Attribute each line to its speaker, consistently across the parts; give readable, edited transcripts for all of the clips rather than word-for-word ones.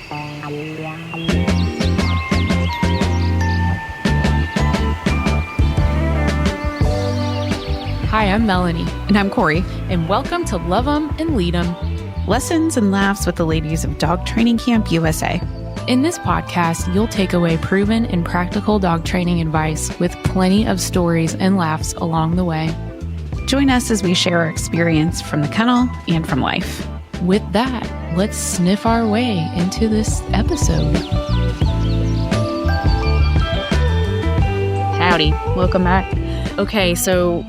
Speaker 1: Hi, I'm Melaney.
Speaker 2: And I'm Cory.
Speaker 1: And welcome to Love 'em and Lead 'em.
Speaker 2: Lessons and laughs with the ladies of Dog Training Camp USA.
Speaker 1: In this podcast, you'll take away proven and practical dog training advice with plenty of stories and laughs along the way.
Speaker 2: Join us as we share our experience from the kennel and from life.
Speaker 1: With that, let's sniff our way into this episode.
Speaker 3: Howdy. Welcome back. Okay, so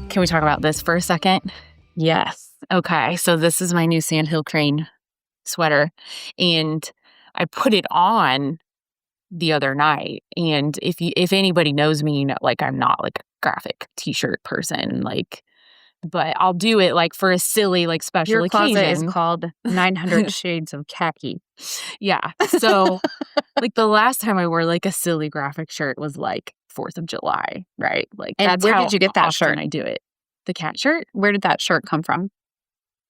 Speaker 3: can we talk about this for a second?
Speaker 2: Yes.
Speaker 3: Okay, so this is my new Sandhill Crane sweater, and I put it on the other night. And if anybody knows me, you know, like I'm not like a graphic t-shirt person, like, but I'll do it like for a silly, like special
Speaker 2: Your
Speaker 3: occasion.
Speaker 2: closet is called 900 Shades of Khaki.
Speaker 3: Yeah. So like the last time I wore like a silly graphic shirt was like 4th of July, right? Like,
Speaker 2: And
Speaker 3: that's
Speaker 2: where
Speaker 3: how
Speaker 2: did you get that
Speaker 3: often
Speaker 2: shirt?
Speaker 3: I do it. The cat shirt?
Speaker 2: Where did that shirt come from?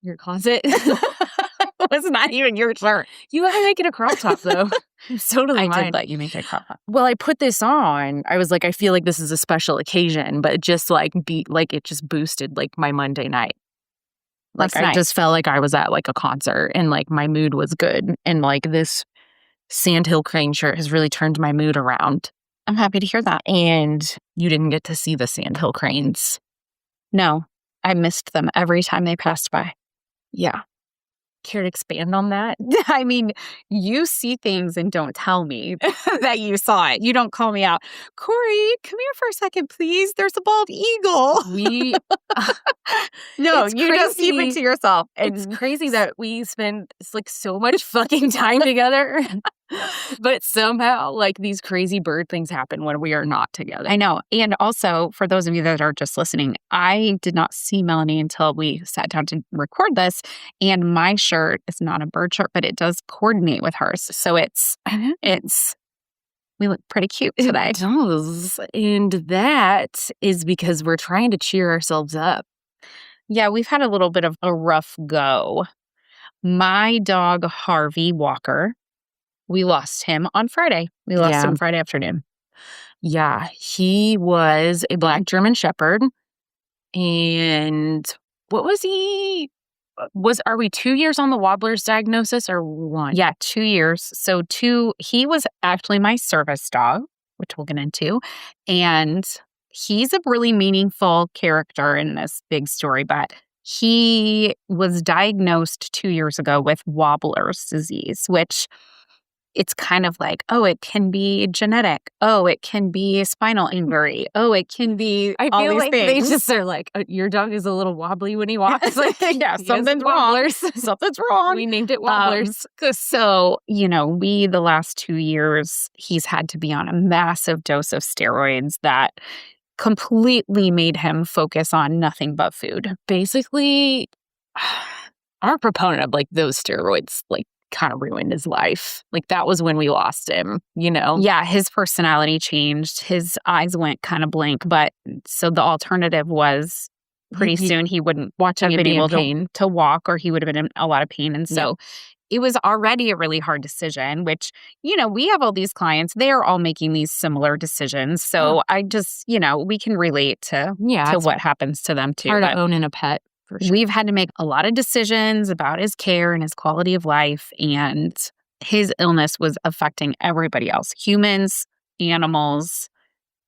Speaker 3: Your closet?
Speaker 2: It was not even your shirt.
Speaker 3: You let me make it a crop top, though. It's totally
Speaker 2: I
Speaker 3: mine.
Speaker 2: did let you make a crop top.
Speaker 3: Well, I put this on. I was like, I feel like this is a special occasion, but it just it just boosted like my Monday night. Like
Speaker 2: That's
Speaker 3: I
Speaker 2: nice.
Speaker 3: just felt like I was at like a concert and like my mood was good. And like this Sandhill Crane shirt has really turned my mood around.
Speaker 2: I'm happy to hear that.
Speaker 3: And you didn't get to see the Sandhill Cranes.
Speaker 2: No, I missed them every time they passed by.
Speaker 3: Yeah. Care to expand on that?
Speaker 2: I mean, you see things and don't tell me that you saw it. You don't call me out. Cory, come here for a second, please. There's a bald eagle.
Speaker 3: We
Speaker 2: No,
Speaker 3: It's
Speaker 2: you just keep it
Speaker 3: crazy.
Speaker 2: to yourself.
Speaker 3: It's crazy that we spend like so much fucking time together, but somehow like these crazy bird things happen when we are not together.
Speaker 2: I know. And also, for those of you that are just listening, I did not see Melaney until we sat down to record this. And my shirt is not a bird shirt, but it does coordinate with hers. So we look pretty cute today.
Speaker 3: It does. And that is because we're trying to cheer ourselves up.
Speaker 2: Yeah, we've had a little bit of a rough go. My dog, Harvey Walker, we lost him on Friday. We lost
Speaker 3: Yeah.
Speaker 2: him Friday afternoon.
Speaker 3: Yeah, he was a black German Shepherd. And what was he? Are we 2 years on the Wobbler's diagnosis or 1?
Speaker 2: Yeah, 2 years. So he was actually my service dog, which we'll get into. And he's a really meaningful character in this big story, but he was diagnosed 2 years ago with Wobbler's disease, which it's kind of like, oh, it can be genetic. Oh, it can be a spinal injury. Oh, it can be
Speaker 3: I
Speaker 2: all
Speaker 3: feel
Speaker 2: these
Speaker 3: like
Speaker 2: things.
Speaker 3: they just are like, your dog is a little wobbly when he walks. Like,
Speaker 2: Yeah,
Speaker 3: he has
Speaker 2: something's wrong.
Speaker 3: wobblers.
Speaker 2: Something's wrong.
Speaker 3: We named it Wobblers.
Speaker 2: So, the last 2 years, he's had to be on a massive dose of steroids that completely made him focus on nothing but food.
Speaker 3: Basically, our proponent of like those steroids, like, kind of ruined his life. Like that was when we lost him, you know?
Speaker 2: Yeah, his personality changed. His eyes went kind of blank. But so the alternative was pretty soon he wouldn't have been able to walk, or he would have been in a lot of pain. And so it was already a really hard decision, which, we have all these clients. They are all making these similar decisions. So I just, we can relate to what happens to them too.
Speaker 3: Hard to own in a pet. For sure.
Speaker 2: We've had to make a lot of decisions about his care and his quality of life, and his illness was affecting everybody else, humans, animals,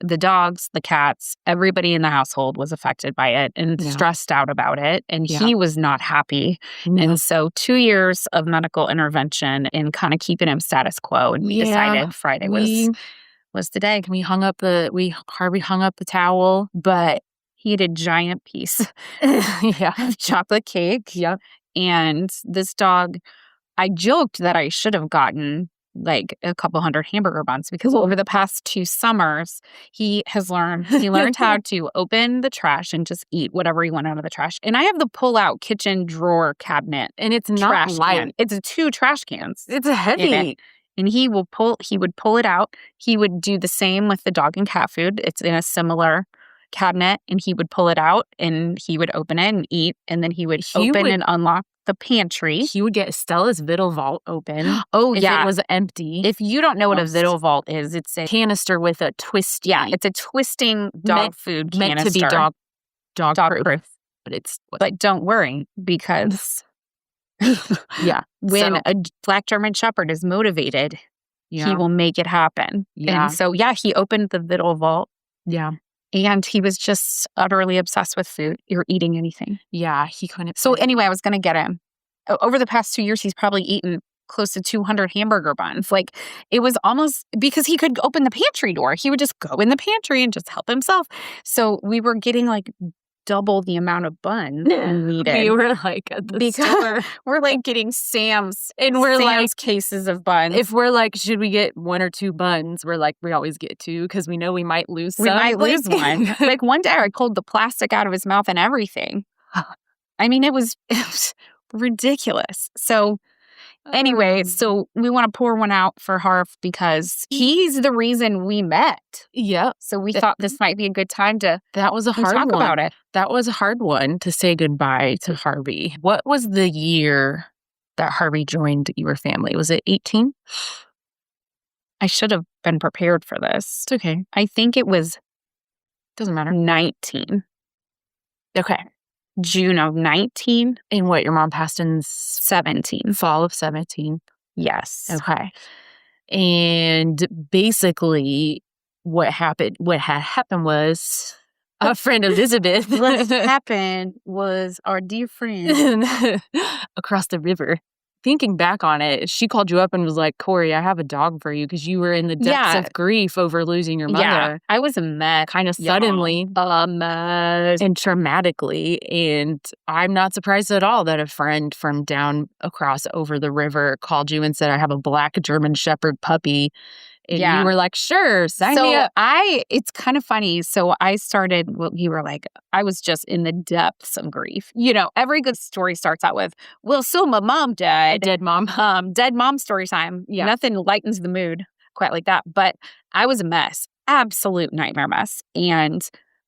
Speaker 2: the dogs, the cats, everybody in the household was affected by it and stressed out about it. And he was not happy. And so 2 years of medical intervention and kind of keeping him status quo. And we decided Friday was the day.
Speaker 3: Harvey hung up the towel, but
Speaker 2: he ate a giant piece of chocolate cake.
Speaker 3: Yep.
Speaker 2: And this dog, I joked that I should have gotten like a couple hundred hamburger buns because over the past 2 summers, he learned how to open the trash and just eat whatever he went out of the trash. And I have the pull-out kitchen drawer cabinet.
Speaker 3: And it's not light.
Speaker 2: Can. It's 2 trash cans.
Speaker 3: It's a heavy.
Speaker 2: And he would pull it out. He would do the same with the dog and cat food. It's in a similar cabinet, and he would pull it out and he would open it and eat, and then he would open and unlock the pantry.
Speaker 3: He would get Stella's Vittle vault open.
Speaker 2: Oh,
Speaker 3: if
Speaker 2: yeah.
Speaker 3: it was empty.
Speaker 2: If you don't know what a Vittle vault is, it's a
Speaker 3: canister with a twist.
Speaker 2: Yeah, it's a twisting dog food canister.
Speaker 3: Meant to be dog proof. But
Speaker 2: don't worry, because when a Black German Shepherd is motivated, he will make it happen.
Speaker 3: Yeah.
Speaker 2: And so, he opened the Vittle vault.
Speaker 3: Yeah.
Speaker 2: And he was just utterly obsessed with food or eating anything.
Speaker 3: Yeah, he couldn't.
Speaker 2: So anyway, I was going to get him. Over the past 2 years, he's probably eaten close to 200 hamburger buns. Like, it was almost because he could open the pantry door. He would just go in the pantry and just help himself. So we were getting like double the amount of buns we needed.
Speaker 3: We were like at the store.
Speaker 2: We're like getting Sam's cases of buns.
Speaker 3: If we're like, should we get 1 or 2 buns? We're like, we always get 2 because we know we might lose some.
Speaker 2: We might lose one. Like one day I pulled the plastic out of his mouth and everything. I mean, it was ridiculous. So anyway, so we want to pour one out for Harv because he's the reason we met.
Speaker 3: Yeah.
Speaker 2: So we thought this might be a good time to
Speaker 3: talk about it. That was a hard one to say goodbye to Harvey. What was the year that Harvey joined your family? Was it 18?
Speaker 2: I should have been prepared for this.
Speaker 3: It's okay.
Speaker 2: I think it was
Speaker 3: Doesn't matter.
Speaker 2: 19.
Speaker 3: Okay.
Speaker 2: June of 19.
Speaker 3: And what, your mom passed in
Speaker 2: 17.
Speaker 3: Fall of 17?
Speaker 2: Yes.
Speaker 3: Okay. And basically what had happened was a friend Elizabeth.
Speaker 2: What happened was our dear friend
Speaker 3: across the river. Thinking back on it, she called you up and was like, Cory, I have a dog for you because you were in the depths of grief over losing your mother.
Speaker 2: Yeah, I was a mess.
Speaker 3: Kind of suddenly.
Speaker 2: A mess.
Speaker 3: And traumatically. And I'm not surprised at all that a friend from down across over the river called you and said, I have a Black German Shepherd puppy. And you were like, sure, sign me up.
Speaker 2: It's kind of funny. So I started, you were like, I was just in the depths of grief. You know, every good story starts out with, well, so my mom died.
Speaker 3: Dead mom.
Speaker 2: Dead mom story time. Yeah. Nothing lightens the mood quite like that. But I was a mess. Absolute nightmare mess. And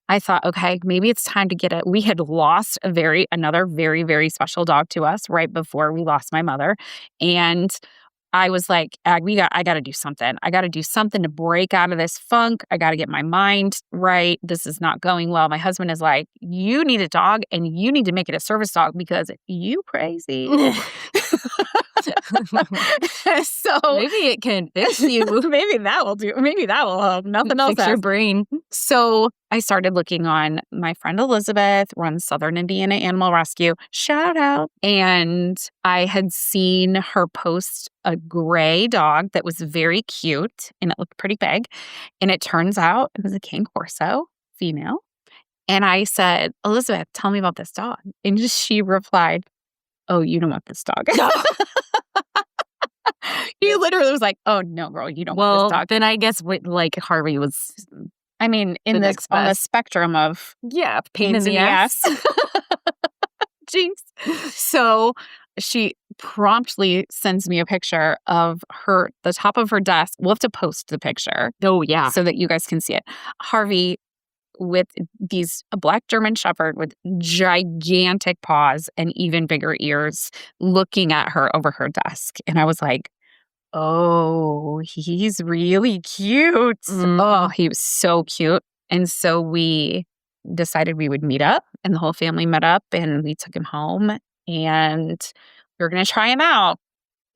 Speaker 2: I thought, okay, maybe it's time to get it. We had lost another very, very special dog to us right before we lost my mother. And I was like, I got to do something. I got to do something to break out of this funk. I got to get my mind right. This is not going well. My husband is like, you need a dog and you need to make it a service dog because you crazy. So
Speaker 3: maybe it can fix you.
Speaker 2: Maybe that will do. Maybe that will help. Nothing else.
Speaker 3: Fix your brain.
Speaker 2: So I started looking on. My friend Elizabeth runs Southern Indiana Animal Rescue. Shout out. And I had seen her post a gray dog that was very cute and it looked pretty big. And it turns out it was a Cane Corso, female. And I said, Elizabeth, tell me about this dog. And she replied, oh, you don't want this dog. No. He literally was like, oh, no, girl, you don't want this dog.
Speaker 3: Then I guess Harvey was,
Speaker 2: I mean, on the spectrum of
Speaker 3: pain in the ass.
Speaker 2: Jeez. So she promptly sends me a picture of the top of her desk. We'll have to post the picture.
Speaker 3: Oh, yeah.
Speaker 2: So that you guys can see it. Harvey with a Black German Shepherd with gigantic paws and even bigger ears looking at her over her desk. And I was like, oh, he's really cute. Oh, he was so cute. And so we decided we would meet up and the whole family met up and we took him home and we were going to try him out,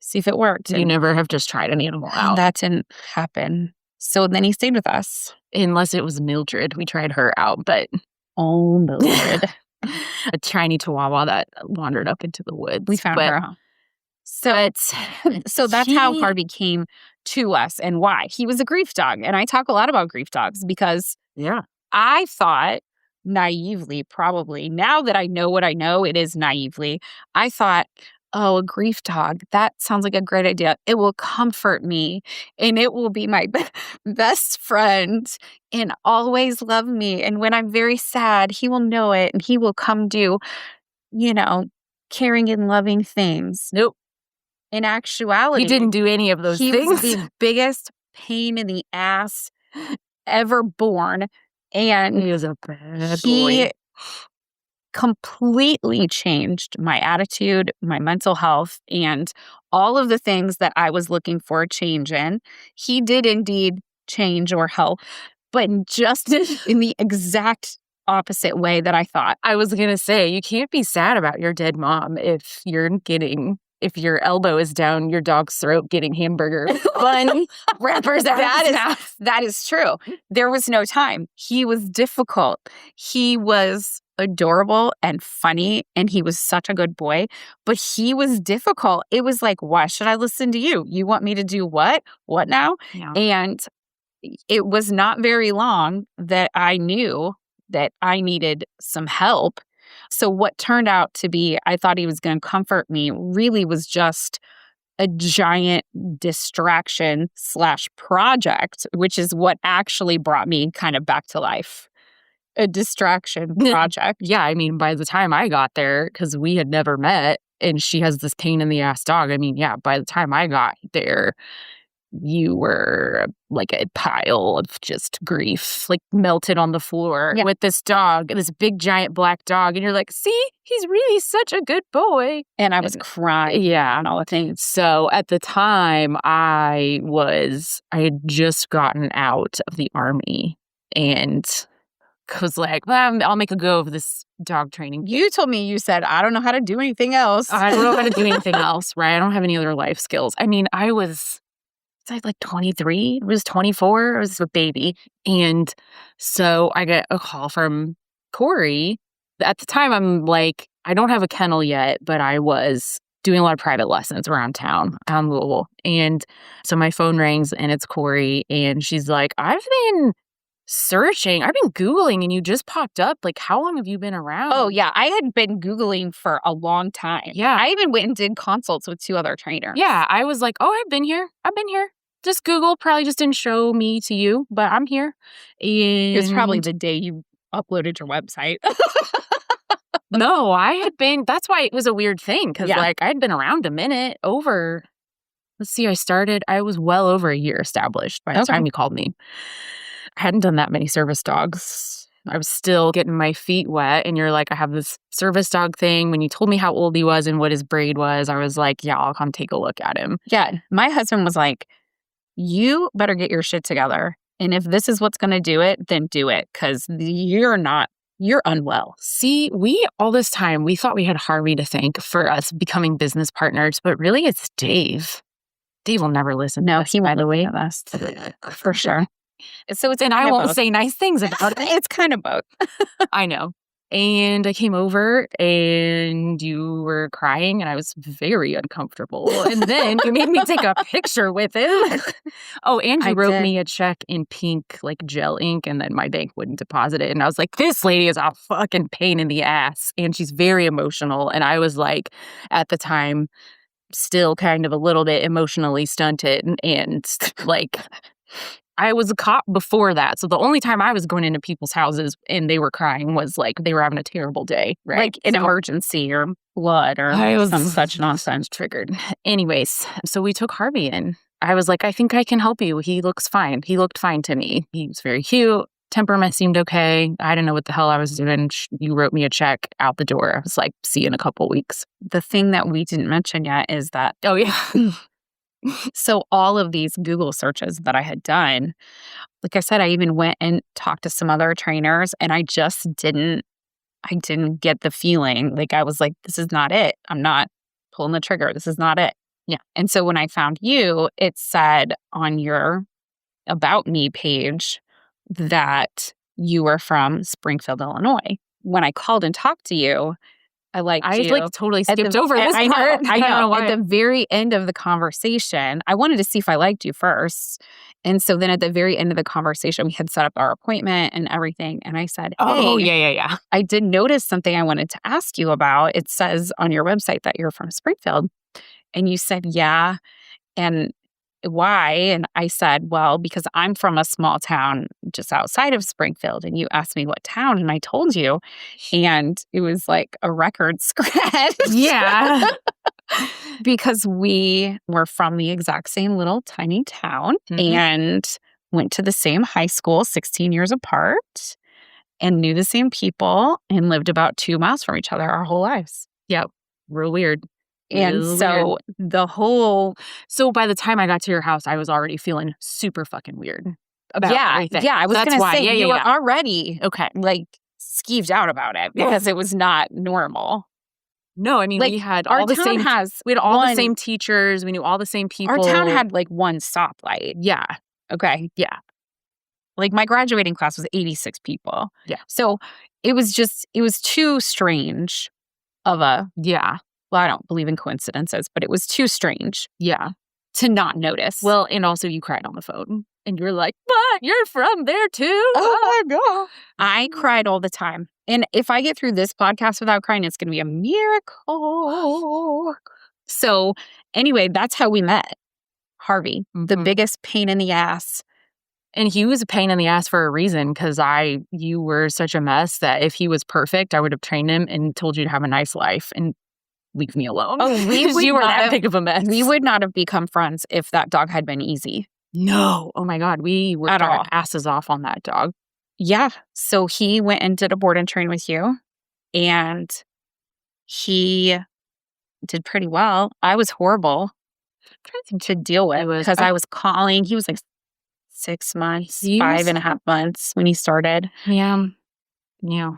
Speaker 2: see if it worked.
Speaker 3: You never have just tried an animal out.
Speaker 2: That didn't happen. So then he stayed with us.
Speaker 3: Unless it was Mildred. We tried her out, but...
Speaker 2: Oh, Mildred.
Speaker 3: A tiny chihuahua that wandered up into the woods.
Speaker 2: We found her. So that's how Harvey came to us and why. He was a grief dog. And I talk a lot about grief dogs because I thought naively, probably, now that I know what I know, it is naively, I thought, oh, a grief dog, that sounds like a great idea. It will comfort me and it will be my best friend and always love me. And when I'm very sad, he will know it and he will come do, caring and loving things.
Speaker 3: Nope.
Speaker 2: In actuality,
Speaker 3: he didn't do any of those things.
Speaker 2: He was the biggest pain in the ass ever born. And
Speaker 3: he was a bad boy.
Speaker 2: completely changed my attitude, my mental health, and all of the things that I was looking for a change in. He did indeed change or help, but just in the exact opposite way that I thought.
Speaker 3: I was going to say, you can't be sad about your dead mom if your elbow is down your dog's throat getting hamburger bun wrappers out of his mouth.
Speaker 2: That is true. There was no time. He was difficult. He was adorable and funny, and he was such a good boy, but he was difficult. It was like, why should I listen to you? You want me to do what? What now?
Speaker 3: Yeah.
Speaker 2: And it was not very long that I knew that I needed some help. So what turned out to be, I thought he was going to comfort me, really was just a giant distraction / project, which is what actually brought me kind of back to life. A distraction project.
Speaker 3: Yeah, I mean, by the time I got there, because we had never met, and she has this pain in the ass dog. I mean, yeah, by the time I got there, you were like a pile of just grief, like melted on the floor with this dog, this big giant black dog. And you're like, see, he's really such a good boy.
Speaker 2: And I was crying.
Speaker 3: Yeah.
Speaker 2: And all the things.
Speaker 3: So at the time I had just gotten out of the Army and was like, well, I'll make a go of this dog training.
Speaker 2: You told me, you said, I don't know how to do anything else.
Speaker 3: I don't know how to do anything else, right? I don't have any other life skills. I mean, I was like 23, I was 24, I was a baby. And so I get a call from Cory. At the time, I'm like, I don't have a kennel yet, but I was doing a lot of private lessons around town, Louisville. And so my phone rings and it's Cory. And she's like, I've been searching, I've been Googling and you just popped up. Like, how long have you been around?
Speaker 2: Oh, yeah. I had been Googling for a long time.
Speaker 3: Yeah.
Speaker 2: I even went and did consults with 2 other trainers.
Speaker 3: Yeah. I was like, oh, I've been here. Just Google probably just didn't show me to you, but I'm here. And
Speaker 2: it was probably the day you uploaded your website.
Speaker 3: No, I had been, that's why it was a weird thing. Cause like I'd been around a minute over, let's see, I was well over a year established by the time you called me. I hadn't done that many service dogs. I was still getting my feet wet. And you're like, I have this service dog thing. When you told me how old he was and what his breed was, I was like, yeah, I'll come take a look at him.
Speaker 2: Yeah. My husband was like, you better get your shit together. And if this is what's going to do it, then do it. Because you're unwell.
Speaker 3: See, all this time, we thought we had Harvey to thank for us becoming business partners, but really it's Dave. Dave will never listen.
Speaker 2: No,
Speaker 3: to us,
Speaker 2: he
Speaker 3: by
Speaker 2: won't
Speaker 3: the way.
Speaker 2: listen to us, for sure.
Speaker 3: So I won't say nice things about it.
Speaker 2: It's kind of both.
Speaker 3: I know. And I came over and you were crying and I was very uncomfortable. And then you made me take a picture with him. Oh, and you wrote me a check in pink, like gel ink, and then my bank wouldn't deposit it. And I was like, this lady is a fucking pain in the ass. And she's very emotional. And I was like, at the time, still kind of a little bit emotionally stunted and like... I was a cop before that. So the only time I was going into people's houses and they were crying was like they were having a terrible day, right?
Speaker 2: Like an emergency or blood or some such nonsense.
Speaker 3: Triggered. Anyways, so we took Harvey in. I was like, I think I can help you. He looks fine. He looked fine to me. He was very cute. Temperament seemed okay. I didn't know what the hell I was doing. You wrote me a check out the door. I was like, see you in a couple weeks.
Speaker 2: The thing that we didn't mention yet is that...
Speaker 3: Oh, yeah.
Speaker 2: So all of these Google searches that I had done, like I said, I even went and talked to some other trainers and I just didn't get the feeling. Like I was like, this is not it. I'm not pulling the trigger. This is not it.
Speaker 3: Yeah.
Speaker 2: And so when I found you, it said on your About Me page that you were from Springfield, Illinois. When I called and talked to you, I
Speaker 3: totally skipped over this part.
Speaker 2: I know. At the very end of the conversation, I wanted to see if I liked you first. And so then at the very end of the conversation, we had set up our appointment and everything. And I said,
Speaker 3: oh, yeah.
Speaker 2: I did notice something I wanted to ask you about. It says on your website that you're from Springfield. And you said, yeah. And why? And I said, well, because I'm from a small town just outside of Springfield. And you asked me what town, and I told you. And it was like a record scratch.
Speaker 3: Yeah.
Speaker 2: Because we were from the exact same little tiny town and went to the same high school 16 years apart. and knew the same people and lived about 2 miles from each other our whole lives.
Speaker 3: Yep. Real weird.
Speaker 2: And
Speaker 3: Real
Speaker 2: so
Speaker 3: weird. So by the time I got to your house, I was already feeling super fucking weird about everything.
Speaker 2: Yeah, I was going to say, you were
Speaker 3: yeah.
Speaker 2: already like skeeved out about it because it was not normal.
Speaker 3: No, I mean,
Speaker 2: Like,
Speaker 3: we had
Speaker 2: our
Speaker 3: all the
Speaker 2: town
Speaker 3: same. We had all the same teachers. We knew all the same people.
Speaker 2: Our town had like one stoplight.
Speaker 3: Yeah.
Speaker 2: Okay.
Speaker 3: Yeah.
Speaker 2: Like my graduating class was 86 people.
Speaker 3: Yeah.
Speaker 2: So it was too strange of a,
Speaker 3: Yeah.
Speaker 2: well, I don't believe in coincidences, but it was too strange.
Speaker 3: Yeah.
Speaker 2: To not notice.
Speaker 3: Well, and also you cried on the phone and you were like, but you're from there too.
Speaker 2: Oh my God. I cried all the time. And if I get through this podcast without crying, it's going to be a miracle. So anyway, that's how we met. Harvey, the biggest pain in the ass.
Speaker 3: And he was a pain in the ass for a reason because you were such a mess that if he was perfect, I would have trained him and told you to have a nice life and leave me alone.
Speaker 2: Oh,
Speaker 3: you were that big of a mess.
Speaker 2: We would not have become friends if that dog had been easy.
Speaker 3: No. Oh my God. We worked our asses off on that dog.
Speaker 2: Yeah. So he went and did a board and train with you and he did pretty well. I was horrible to deal with because I was calling. He was like 6 months, 5.5 months when he started.
Speaker 3: Yeah. Yeah.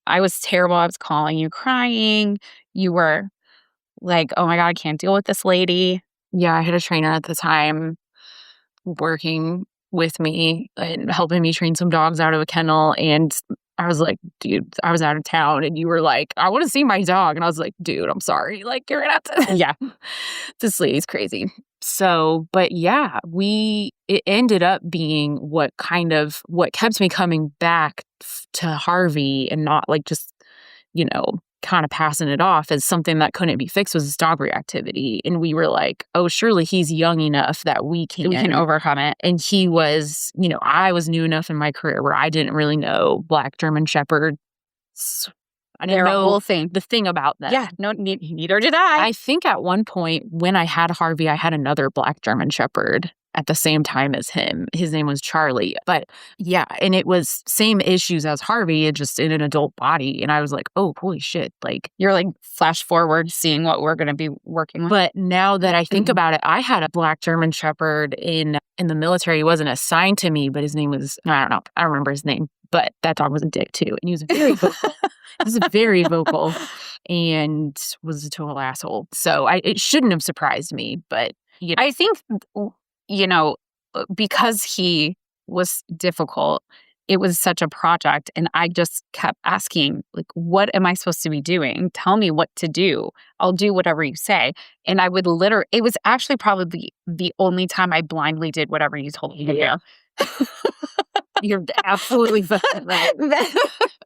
Speaker 2: I was terrible. I was calling you crying. You were like, oh my God, I can't deal with this lady.
Speaker 3: Yeah, I had a trainer at the time working with me and helping me train some dogs out of a kennel. And I was like, dude, I was out of town. And you were like, I want to see my dog. And I was like, dude, I'm sorry. Like, you're going to have to.
Speaker 2: Yeah.
Speaker 3: This lady's crazy. So, but yeah, it ended up being what kept me coming back to Harvey and not like just, kind of passing it off as something that couldn't be fixed was his dog reactivity. And we were like, oh, surely he's young enough that we can
Speaker 2: overcome it.
Speaker 3: And he was, I was new enough in my career where I didn't really know Black German Shepherd. I didn't know
Speaker 2: whole thing.
Speaker 3: The thing about them.
Speaker 2: Yeah, no, neither did I.
Speaker 3: I think at one point when I had Harvey, I had another Black German Shepherd at the same time as him. His name was Charlie. But yeah, and it was same issues as Harvey, just in an adult body. And I was like, oh, holy shit. Like,
Speaker 2: you're like flash forward seeing what we're going to be working with.
Speaker 3: But now that I think about it, I had a Black German Shepherd in the military. He wasn't assigned to me, but his name was, I don't know, I don't remember his name. But that dog was a dick too. And he was very vocal. He was very vocal and was a total asshole. So it shouldn't have surprised me. But
Speaker 2: I think, because he was difficult, it was such a project. And I just kept asking, like, what am I supposed to be doing? Tell me what to do. I'll do whatever you say. And I would it was actually probably the only time I blindly did whatever you told me to do.
Speaker 3: You're absolutely right.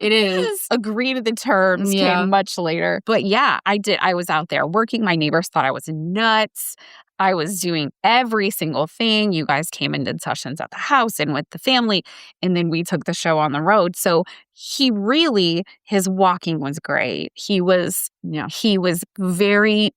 Speaker 3: It is.
Speaker 2: Agree to the terms came much later. But yeah, I did. I was out there working. My neighbors thought I was nuts. I was doing every single thing. You guys came and did sessions at the house and with the family. And then we took the show on the road. So his walking was great. He was great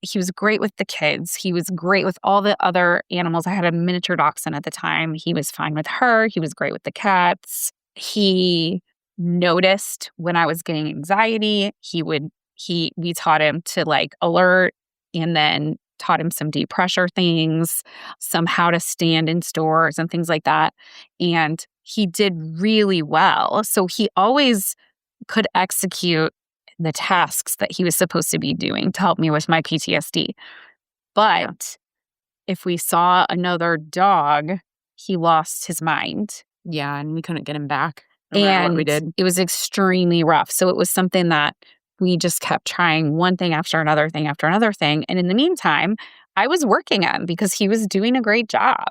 Speaker 2: with the kids. He was great with all the other animals. I had a miniature dachshund at the time. He was fine with her. He was great with the cats. He noticed when I was getting anxiety. We taught him to like alert and then taught him some deep pressure things, some how to stand in stores and things like that. And he did really well. So he always could execute the tasks that he was supposed to be doing to help me with my PTSD. But if we saw another dog, he lost his mind.
Speaker 3: Yeah, and we couldn't get him back.
Speaker 2: And
Speaker 3: what we did.
Speaker 2: It was extremely rough. So it was something that we just kept trying one thing after another thing after another thing. And in the meantime, I was working him because he was doing a great job.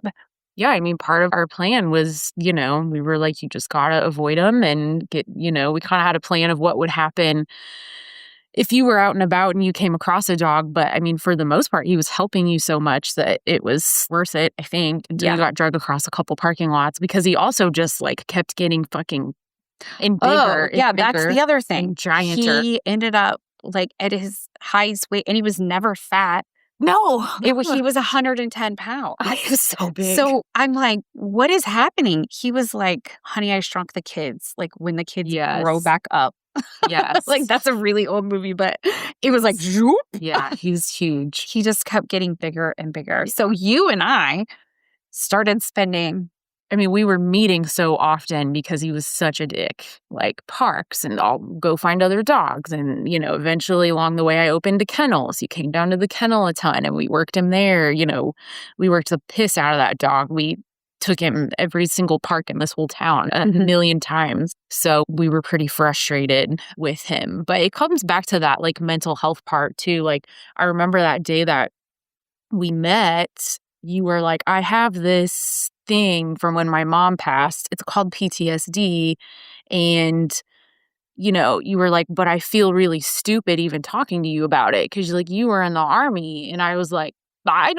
Speaker 3: Yeah, I mean, part of our plan was, we were like, you just got to avoid him and get, we kind of had a plan of what would happen if you were out and about and you came across a dog. But I mean, for the most part, he was helping you so much that it was worth it, I think. Until you got dragged across a couple parking lots because he also just like kept getting fucking and bigger.
Speaker 2: That's the other thing.
Speaker 3: Gianter.
Speaker 2: He ended up like at his highest weight and he was never fat.
Speaker 3: No.
Speaker 2: He was 110 pounds.
Speaker 3: I was so big.
Speaker 2: So I'm like, what is happening? He was like, Honey, I Shrunk the Kids. Like when the kids grow back up.
Speaker 3: Yes.
Speaker 2: Like that's a really old movie, but it was like, zoop.
Speaker 3: Yeah, he's huge.
Speaker 2: He just kept getting bigger and bigger. So you and I started spending.
Speaker 3: I mean, we were meeting so often because he was such a dick, like parks, and I'll go find other dogs. And, you know, eventually along the way, I opened a kennel. So he came down to the kennel a ton and we worked him there. You know, we worked the piss out of that dog. We took him every single park in this whole town a million times. So we were pretty frustrated with him. But it comes back to that like mental health part too. Like I remember that day that we met, you were like, I have this thing from when my mom passed. It's called PTSD. And, you know, you were like, but I feel really stupid even talking to you about it. Cause like you were in the army. And I was like, I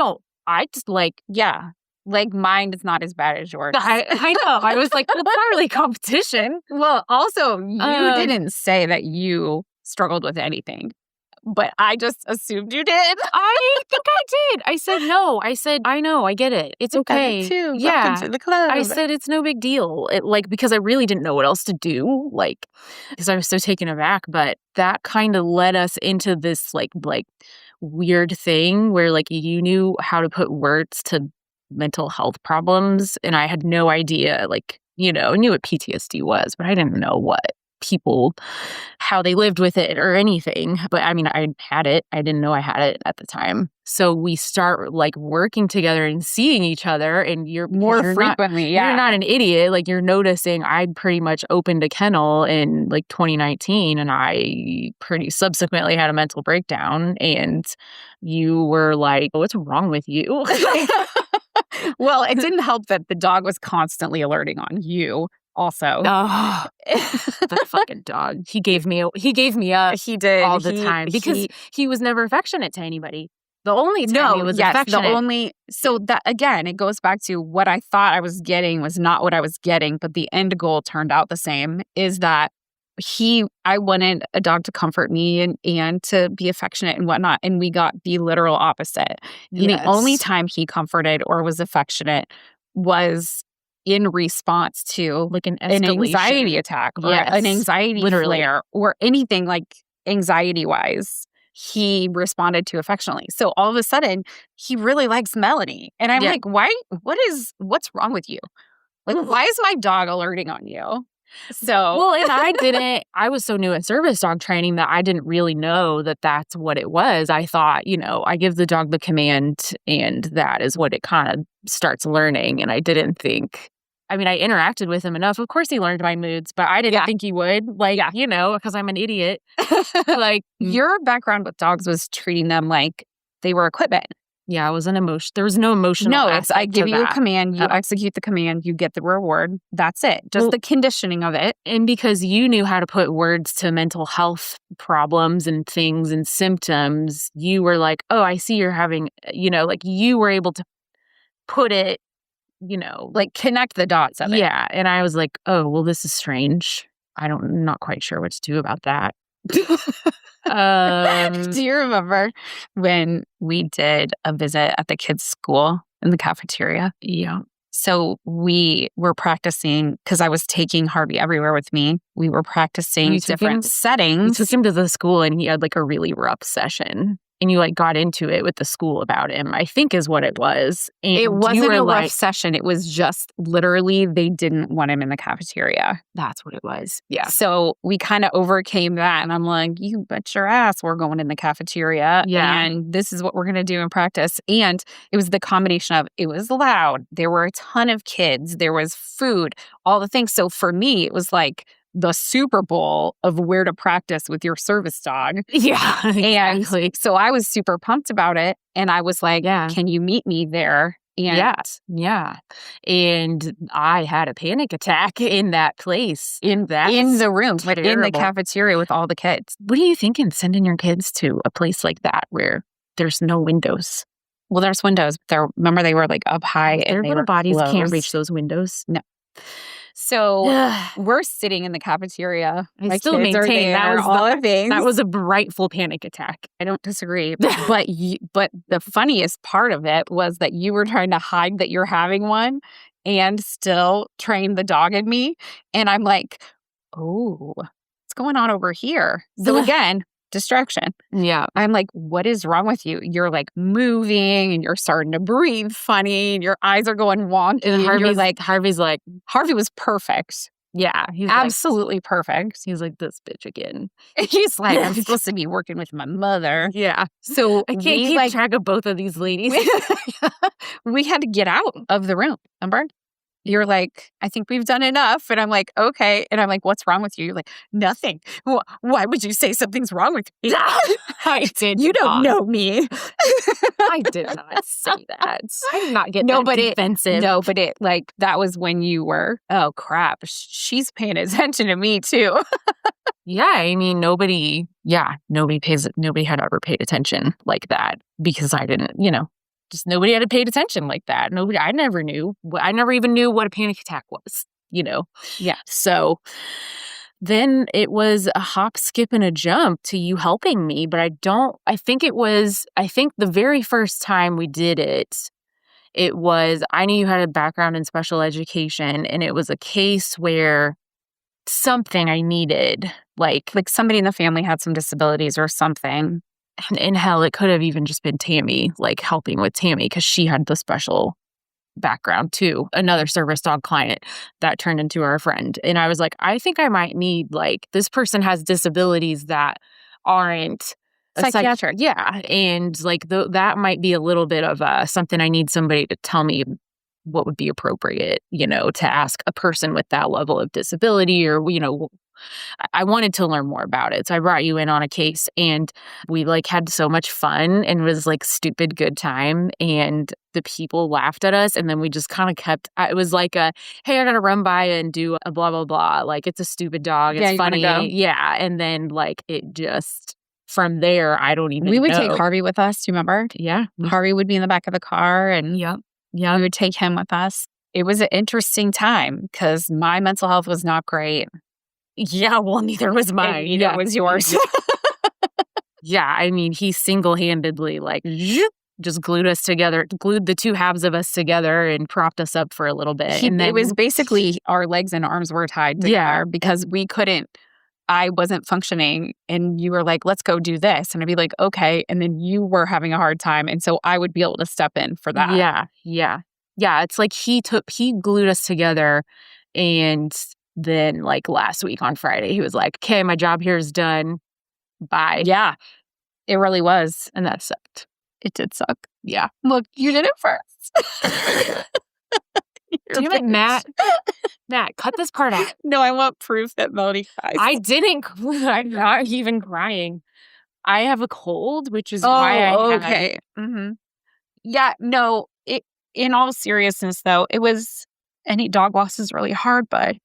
Speaker 3: just like,
Speaker 2: yeah. Like mine is not as bad as yours.
Speaker 3: I know. I was like, well, it's not really competition.
Speaker 2: Well, also, you didn't say that you struggled with anything, but I just assumed you did.
Speaker 3: I think I did. I said no. I said, I know. I get it. It's okay.
Speaker 2: Too.
Speaker 3: Yeah.
Speaker 2: Welcome to the club.
Speaker 3: I said it's no big deal. Because I really didn't know what else to do. Like, because I was so taken aback. But that kind of led us into this like weird thing where like you knew how to put words to mental health problems, and I had no idea, like, you know, I knew what PTSD was, but I didn't know what people, how they lived with it or anything. But I mean, I had it. I didn't know I had it at the time. So we start like working together and seeing each other, and you're
Speaker 2: frequently.
Speaker 3: You're not an idiot. Like you're noticing I pretty much opened a kennel in like 2019, and I pretty subsequently had a mental breakdown, and you were like, what's wrong with you?
Speaker 2: Well, it didn't help that the dog was constantly alerting on you also.
Speaker 3: Oh, that fucking dog. He gave me up.
Speaker 2: He did.
Speaker 3: All the time because he was never affectionate to anybody. The only time he was affectionate.
Speaker 2: So that again, it goes back to what I thought I was getting was not what I was getting, but the end goal turned out the same, is that I wanted a dog to comfort me and to be affectionate and whatnot. And we got the literal opposite. Yes. The only time he comforted or was affectionate was in response to
Speaker 3: like an
Speaker 2: anxiety attack or an anxiety flare or anything like anxiety wise. He responded to affectionately. So all of a sudden, he really likes Melaney. And I'm like, what's wrong with you? Like, why is my dog alerting on you? So,
Speaker 3: well, and I was so new at service dog training that I didn't really know that that's what it was. I thought, you know, I give the dog the command and that is what it kind of starts learning. And I didn't think, I mean, I interacted with him enough. Of course he learned my moods, but I didn't think he would, you know, because I'm an idiot. Like
Speaker 2: your background with dogs was treating them like they were equipment.
Speaker 3: Yeah, it was an emotion. There was no emotional.
Speaker 2: No, it's I give you a command, you execute the command, you get the reward. That's it. Just the conditioning of it.
Speaker 3: And because you knew how to put words to mental health problems and things and symptoms, you were like, oh, I see you're having, you know, like you were able to put it, you know,
Speaker 2: like connect the dots of it.
Speaker 3: Yeah. And I was like, oh, well, this is strange. I'm not quite sure what to do about that.
Speaker 2: Do you remember when we did a visit at the kids' school in the cafeteria?
Speaker 3: Yeah.
Speaker 2: So we were practicing, because I was taking Harvey everywhere with me. We were practicing different settings.
Speaker 3: You took him to the school and he had like a really rough session. And you like got into it with the school about him, I think is what it was. And
Speaker 2: it wasn't a rough session. It was just literally they didn't want him in the cafeteria.
Speaker 3: That's what it was. Yeah.
Speaker 2: So we kind of overcame that. And I'm like, you bet your ass we're going in the cafeteria.
Speaker 3: Yeah.
Speaker 2: And this is what we're going to do in practice. And it was the combination of it was loud. There were a ton of kids. There was food, all the things. So for me, it was like the Super Bowl of where to practice with your service dog.
Speaker 3: Yeah, exactly.
Speaker 2: And so I was super pumped about it. And I was like, can you meet me there? And
Speaker 3: yeah. And I had a panic attack in that place.
Speaker 2: In the room, in the cafeteria with all the kids.
Speaker 3: What are you thinking, sending your kids to a place like that where there's no windows?
Speaker 2: Well, there's windows. Remember, they were like up high.
Speaker 3: Their
Speaker 2: and
Speaker 3: little bodies
Speaker 2: closed.
Speaker 3: can't reach those windows.
Speaker 2: No. So we're sitting in the cafeteria.
Speaker 3: I
Speaker 2: My
Speaker 3: still
Speaker 2: kids are
Speaker 3: maintain
Speaker 2: there, all the things.
Speaker 3: that was a rightful panic attack.
Speaker 2: I don't disagree. But the funniest part of it was that you were trying to hide that you're having one and still train the dog in me. And I'm like, oh, what's going on over here? So again, distraction.
Speaker 3: Yeah.
Speaker 2: I'm like, what is wrong with you? You're like moving and you're starting to breathe funny and your eyes are going wonky.
Speaker 3: And
Speaker 2: Harvey's like, Harvey was perfect.
Speaker 3: Yeah. He's
Speaker 2: absolutely perfect.
Speaker 3: He's like, this bitch again.
Speaker 2: He's like, I'm supposed to be working with my mother.
Speaker 3: Yeah.
Speaker 2: So
Speaker 3: I can't keep track of both of these ladies.
Speaker 2: We had to get out of the room, remember? You're like, I think we've done enough. And I'm like, okay. And I'm like, what's wrong with you? You're like, nothing. Why would you say something's wrong with me?
Speaker 3: I did.
Speaker 2: You don't know me.
Speaker 3: I did not say that. I did not get defensive.
Speaker 2: That was when you were, oh crap, she's paying attention to me too.
Speaker 3: Yeah. I mean, nobody had ever paid attention like that because I didn't, just nobody had paid attention like that. I never knew. I never even knew what a panic attack was,
Speaker 2: Yeah.
Speaker 3: So then it was a hop, skip, and a jump to you helping me. But I think the very first time we did it, I knew you had a background in special education, and it was a case where something I needed, like
Speaker 2: somebody in the family had some disabilities or something.
Speaker 3: And hell, it could have even just been Tammy, like helping with Tammy, because she had the special background too. Another service dog client that turned into our friend. And I was like, I think I might need, this person has disabilities that aren't
Speaker 2: psychiatric.
Speaker 3: Yeah. And that might be a little bit of something I need somebody to tell me what would be appropriate, to ask a person with that level of disability or, I wanted to learn more about it. So I brought you in on a case and we had so much fun and it was stupid good time. And the people laughed at us. And then we just kind of kept, it was hey, I got to run by and do a blah, blah, blah. It's a stupid dog. It's funny. Yeah. And then it just, from there, I don't even know.
Speaker 2: We would take Harvey with us. Do you remember?
Speaker 3: Yeah.
Speaker 2: Harvey would be in the back of the car and we would take him with us. It was an interesting time because my mental health was not great.
Speaker 3: Yeah, well, neither was mine.
Speaker 2: Neither was yours.
Speaker 3: Yeah, I mean, he single-handedly, just glued us together, glued the two halves of us together and propped us up for a little bit. And then,
Speaker 2: it was basically our legs and arms were tied together because we couldn't, I wasn't functioning and you were like, let's go do this. And I'd be like, okay. And then you were having a hard time. And so I would be able to step in for that.
Speaker 3: Yeah. Yeah, it's he glued us together and then last week on Friday, he was like, okay, my job here is done. Bye.
Speaker 2: Yeah, it really was.
Speaker 3: And that sucked.
Speaker 2: It did suck.
Speaker 3: Yeah.
Speaker 2: Look, you did it first.
Speaker 3: Damn it, Matt. Matt, cut this part out.
Speaker 2: No, I want proof that Melaney cries.
Speaker 3: I didn't. I'm not even crying. I have a cold, which is why I
Speaker 2: okay. Mm-hmm. Yeah, no, in all seriousness, though, any dog loss is really hard, but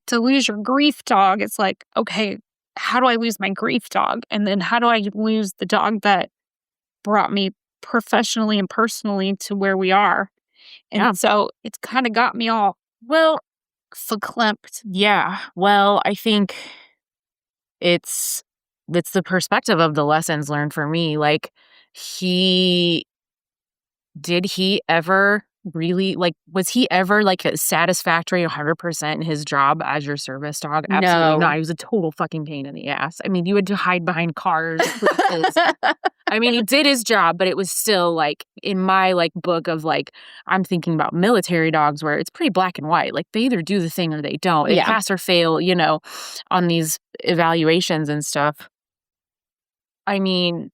Speaker 2: to lose your grief dog, it's okay, how do I lose my grief dog? And then how do I lose the dog that brought me professionally and personally to where we are? And so it's kind of got me all, verklempt.
Speaker 3: Yeah. Well, I think it's the perspective of the lessons learned for me. Did he ever really was he ever satisfactory 100% in his job as your service dog? Absolutely not. He was a total fucking pain in the ass. I mean, you had to hide behind cars. I mean, he did his job, but it was still in my book of I'm thinking about military dogs where it's pretty black and white. They either do the thing or they don't. They pass or fail, on these evaluations and stuff. I mean,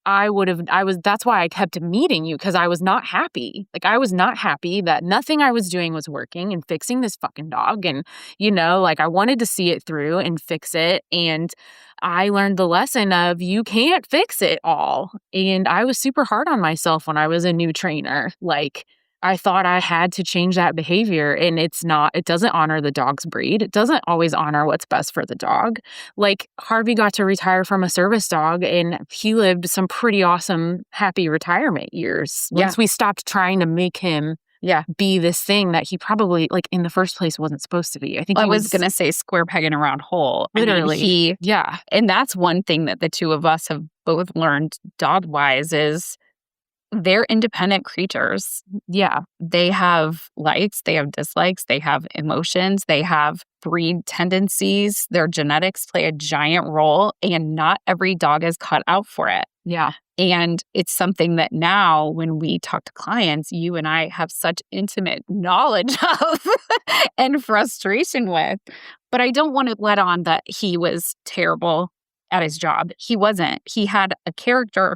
Speaker 3: that's why I kept meeting you because I was not happy. I was not happy that nothing I was doing was working and fixing this fucking dog. And, I wanted to see it through and fix it. And I learned the lesson of you can't fix it all. And I was super hard on myself when I was a new trainer. I thought I had to change that behavior and it doesn't honor the dog's breed. It doesn't always honor what's best for the dog. Harvey got to retire from a service dog and he lived some pretty awesome, happy retirement years. Once we stopped trying to make him be this thing that he probably, like, in the first place wasn't supposed to be. I think
Speaker 2: I was going to say square peg in a round hole.
Speaker 3: Literally.
Speaker 2: And that's one thing that the two of us have both learned dog-wise is they're independent creatures.
Speaker 3: Yeah.
Speaker 2: They have likes, they have dislikes, they have emotions, they have breed tendencies. Their genetics play a giant role, and not every dog is cut out for it.
Speaker 3: Yeah.
Speaker 2: And it's something that now when we talk to clients, you and I have such intimate knowledge of and frustration with. But I don't want to let on that he was terrible at his job. He wasn't. He had a character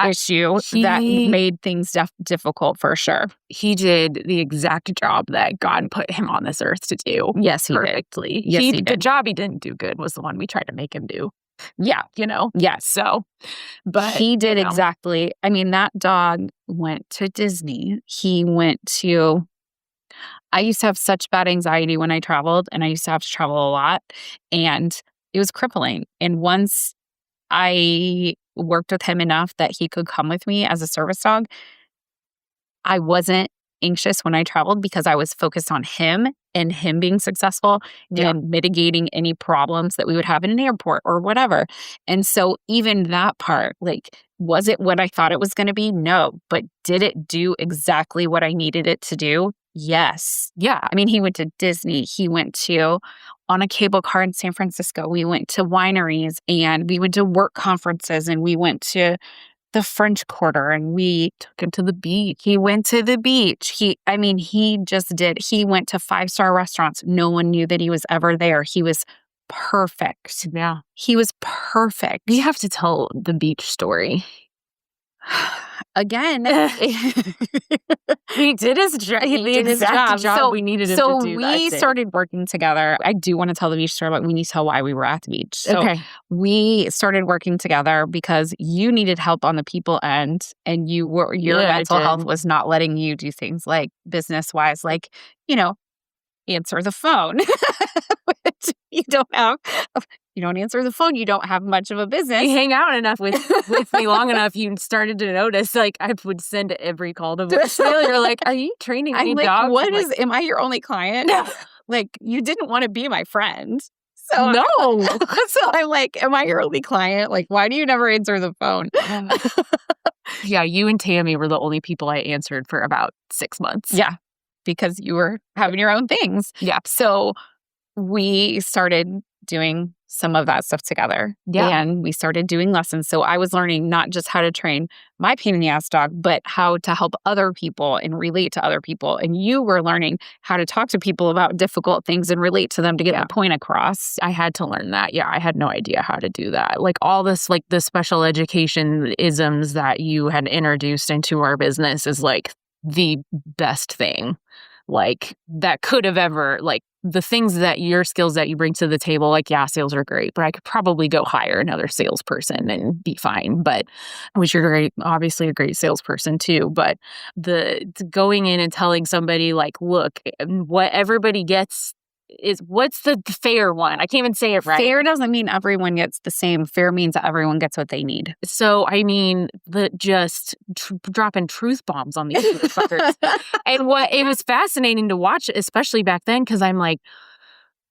Speaker 2: issue that made things difficult for sure.
Speaker 3: He did the exact job that God put him on this earth to do.
Speaker 2: Yes, he
Speaker 3: perfectly.
Speaker 2: did. Yes, he did.
Speaker 3: The job he didn't do good was the one we tried to make him do.
Speaker 2: Yeah.
Speaker 3: Yes. So, but
Speaker 2: he did exactly. I mean, that dog went to Disney. He went to, I used to have such bad anxiety when I traveled, and I used to have to travel a lot, and it was crippling. And once I worked with him enough that he could come with me as a service dog, I wasn't anxious when I traveled because I was focused on him and him being successful and mitigating any problems that we would have in an airport or whatever. And so even that part, like, was it what I thought it was going to be? No. But did it do exactly what I needed it to do? Yes.
Speaker 3: Yeah.
Speaker 2: I mean, he went to Disney. He went to on a cable car in San Francisco. We went to wineries, and we went to work conferences, and we went to the French Quarter, and we
Speaker 3: took him to the beach.
Speaker 2: He went to the beach. He just did. He went to 5-star restaurants. No one knew that he was ever there. He was perfect.
Speaker 3: Yeah.
Speaker 2: He was perfect.
Speaker 3: You have to tell the beach story.
Speaker 2: Again,
Speaker 3: he did his job.
Speaker 2: He did his job. So
Speaker 3: we needed him to do.
Speaker 2: So we started working together. I do want to tell the beach story, but we need to tell why we were at the beach. So we started working together because you needed help on the people end, and your mental health was not letting you do things like business-wise, like, answer the phone. Which you don't have. You don't answer the phone, you don't have much of a business.
Speaker 3: You hang out enough with me long enough, you started to notice, like, I would send every call to voicemail. You're like, are you training any dogs?
Speaker 2: Am I your only client? Like, you didn't want to be my friend. So
Speaker 3: no.
Speaker 2: So I'm like, am I your only client? Like, why do you never answer the phone?
Speaker 3: Yeah, you and Tammy were the only people I answered for about 6 months.
Speaker 2: Yeah, because you were having your own things.
Speaker 3: Yeah.
Speaker 2: So we started doing some of that stuff together.
Speaker 3: Yeah.
Speaker 2: And we started doing lessons. So I was learning not just how to train my pain in the ass dog, but how to help other people and relate to other people. And you were learning how to talk to people about difficult things and relate to them to get the point across.
Speaker 3: I had to learn that. Yeah. I had no idea how to do that. Like all this, like the special education isms that you had introduced into our business is like the best thing. Like that could have ever, like the things that your skills that you bring to the table, like, yeah, sales are great, but I could probably go hire another salesperson and be fine. But which you're obviously a great salesperson too. But the going in and telling somebody like, look, what everybody gets is what's the fair one? I can't even say it right.
Speaker 2: Fair doesn't mean everyone gets the same. Fair means that everyone gets what they need.
Speaker 3: So, I mean, just dropping truth bombs on these motherfuckers. And what it was fascinating to watch, especially back then, because I'm like,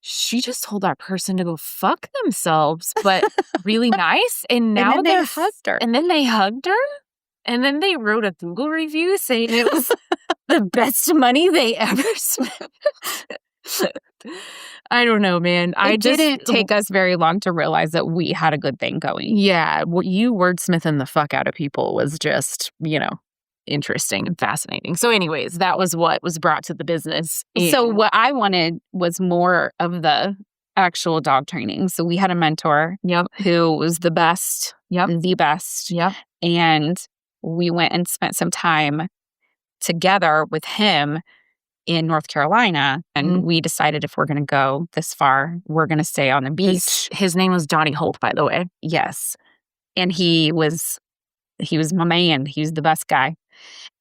Speaker 3: she just told that person to go fuck themselves, but really nice. And now
Speaker 2: they hugged her.
Speaker 3: And then they hugged her. And then they wrote a Google review saying it was the best money they ever spent. I don't know, man.
Speaker 2: It didn't take us very long to realize that we had a good thing going.
Speaker 3: Yeah. You wordsmithing the fuck out of people was just, interesting and fascinating. So anyways, that was what was brought to the business.
Speaker 2: So what I wanted was more of the actual dog training. So we had a mentor who was the best, the best.
Speaker 3: Yep.
Speaker 2: And we went and spent some time together with him in North Carolina. And we decided if we're going to go this far, we're going to stay on the beach.
Speaker 3: His name was Johnny Holt, by the way.
Speaker 2: Yes. And he was my man. He was the best guy.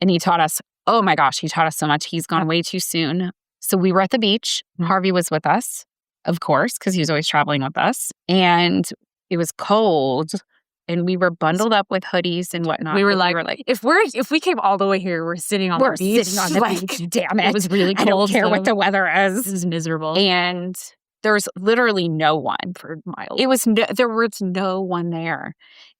Speaker 2: And he taught us, oh my gosh, he taught us so much. He's gone way too soon. So we were at the beach. Harvey was with us, of course, because he was always traveling with us. And it was cold. and we were bundled up with hoodies and whatnot.
Speaker 3: We were like, if we came all the way here, we're sitting on the beach.
Speaker 2: Sitting on the beach, damn it.
Speaker 3: It was really cold.
Speaker 2: I don't care what the weather is.
Speaker 3: It was miserable.
Speaker 2: And there's literally no one.
Speaker 3: For miles.
Speaker 2: There was no one there.